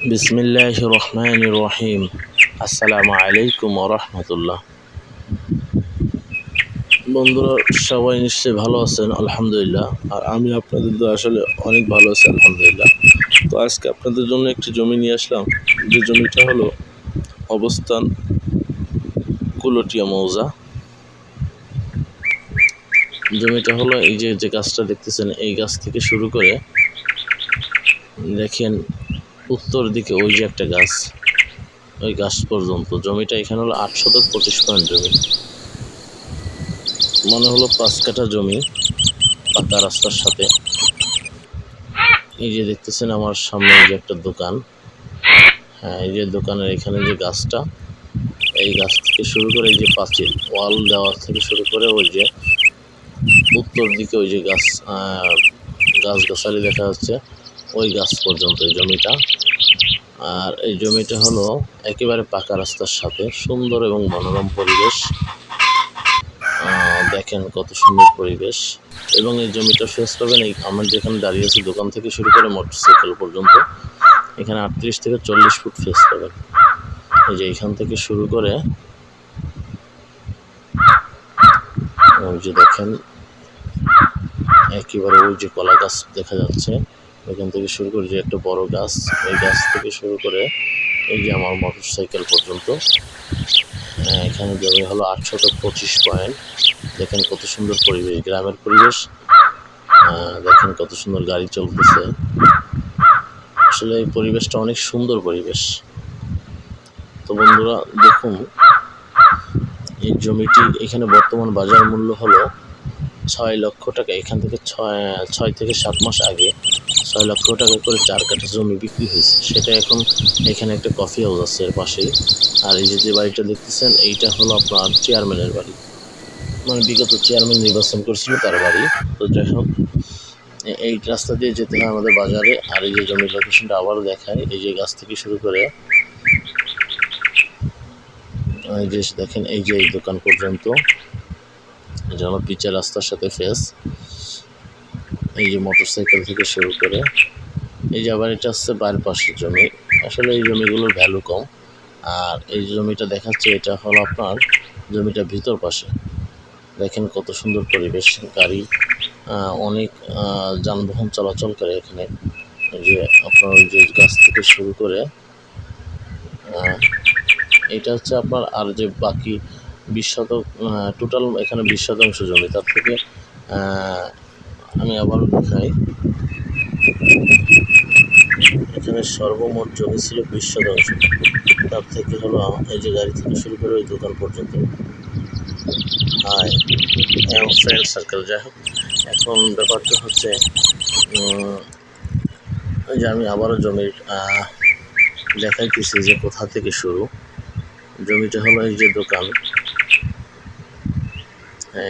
বিসমিল্লাহির রহমানির রহিম। আসসালামু আলাইকুম ওয়া রাহমাতুল্লাহ। বন্ধুরা, সবাই নিশ্চয়ই ভালো আছেন আলহামদুলিল্লাহ। আর আমি আপনাদের তো আসলে অনেক ভালো আছি আলহামদুলিল্লাহ। তো আজকে আপনাদের জন্য একটি জমি নিয়ে আসলাম, যে জমিটা হলো অবস্থান কুলটিয়া মৌজা। জমিটা হলো এই যে গাছটা দেখতেছেন, এই গাছ থেকে শুরু করে দেখেন উত্তর দিকে ওই যে একটা গাছ, ওই গাছ পর্যন্ত জমিটা। এখানে হলো 825 পয়েন্ট জমি, মনে হলো 5 কাঠা জমি পাকা রাস্তার সাথে। এই যে দেখতেছেন আমার সামনে যে একটা দোকান, হ্যাঁ এই যে দোকানের এখানে যে গাছটা, এই গাছ থেকে শুরু করে এই যে পাঁচিল ওয়াল দেওয়ার থেকে শুরু করে ওই যে উত্তর দিকে ওই যে গাছগাছালি দেখা যাচ্ছে, ওই গাছ পর্যন্ত এই জমিটা। আর এই জমিটা হলো একেবারে পাকা রাস্তার সাথে, সুন্দর এবং মনোরম পরিবেশ। দেখেন কত সুন্দর পরিবেশ। এবং এই জমিটা ফেস পাবেন এই আমার যেখানে দাঁড়িয়ে আছি দোকান থেকে শুরু করে মোটরসাইকেল পর্যন্ত, এখানে 38 থেকে 40 ফুট ফেস পাবেন। এই যে এখান থেকে শুরু করে ওই যে দেখেন একেবারে ওই যে কলা গাছ দেখা যাচ্ছে, ওইখান থেকে শুরু করে যে একটা বড় গাছ, ওই গাছ থেকে শুরু করে এই যে আমার মোটরসাইকেল পর্যন্ত। এখানে জমি হলো 825 পয়েন্ট। দেখেন কত সুন্দর পরিবেশ, গ্রামের পরিবেশ। দেখেন কত সুন্দর গাড়ি চলতেছে। আসলে এই পরিবেশটা অনেক সুন্দর পরিবেশ। তো বন্ধুরা দেখুন, এই জমিটি এখানে বর্তমান বাজার মূল্য হলো 6 লক্ষ টাকা। এখান থেকে 6 থেকে 7 মাস আগে 6 লক্ষ টাকা করে 4 কাঠা জমি বিক্রি হয়েছে। সেটা এখন এখানে একটা কফি হাউস আছে এর পাশেই। আর এই যে বাড়িটা দেখতেছেন, এইটা হলো আপনার চেয়ারম্যানের বাড়ি, মানে বিগত চেয়ারম্যান নির্বাচন করছিল তার বাড়ি। তো যাই হোক, এই রাস্তা দিয়ে যেতে হয় আমাদের বাজারে। আর এই যে জমির লোকেশনটা আবারও দেখায়, এই যে গাছ থেকে শুরু করে এই যে দেখেন এই যে এই দোকান পর্যন্ত, এটা হলো পিচের রাস্তার সাথে ফেস। এই যে মোটরসাইকেল থেকে শুরু করে এই যে আবার এটা হচ্ছে বাড়ির পাশের জমি। আসলে এই জমিগুলোর ভ্যালু কম। আর এই জমিটা দেখাচ্ছে, এটা হলো আপনার জমিটা ভিতর পাশে। দেখেন কত সুন্দর পরিবেশ, গাড়ি অনেক যানবাহন চলাচল করে এখানে। এই যে আপনার ওই যে গাছ থেকে শুরু করে এটা হচ্ছে আপনার, আর যে বাকি 20 শতক, টোটাল এখানে 20 শতাংশ জমি। তার থেকে আমি আবারও দেখাই, এখানে সর্বমোট জমি ছিল 20 শতাংশ। তার থেকে হলো এই যে গাড়ি থেকে শুরু করে ওই দোকান পর্যন্ত। এবং ফ্রেন্ড সার্কেল। যাই হোক, এখন ব্যাপারটা হচ্ছে ওই যে আমি আবারও জমির দেখাইতেছি যে কোথা থেকে শুরু। জমিটা হলো এই যে দোকান,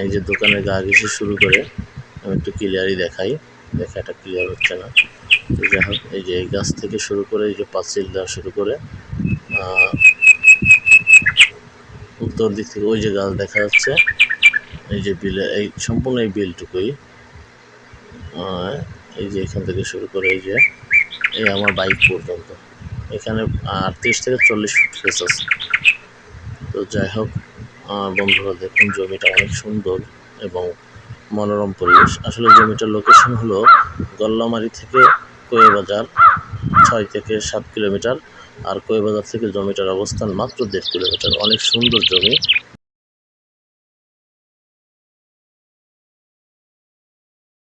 এই যে দোকানের গা ঘেঁষে শুরু করে, আমি একটু ক্লিয়ারই দেখাই, দেখাটা ক্লিয়ার হচ্ছে না। তো যাই হোক, এই যে এই গাছ থেকে শুরু করে এই যে পাঁচিল দেওয়া শুরু করে উত্তর দিক থেকে ওই যে গাছ দেখা যাচ্ছে, এই যে বিলে এই সম্পূর্ণ এই বিলটুকুই। এই যে এখান থেকে শুরু করে এই যে এই আমার বাইক পর্যন্ত, এখানে 38 থেকে 40 ফুট ফেস আছে। তো যাই হোক বন্ধুরা, দেখুন জমিটা অনেক সুন্দর এবং মনোরম পরিবেশ। আসলে জমিটার লোকেশন হলো গল্লামারি থেকে কোয়েবাজার 6 থেকে 7 কিলোমিটার। আর কোয়েবাজার থেকে জমিটার অবস্থান মাত্র 1.5 কিলোমিটার। অনেক সুন্দর জমি।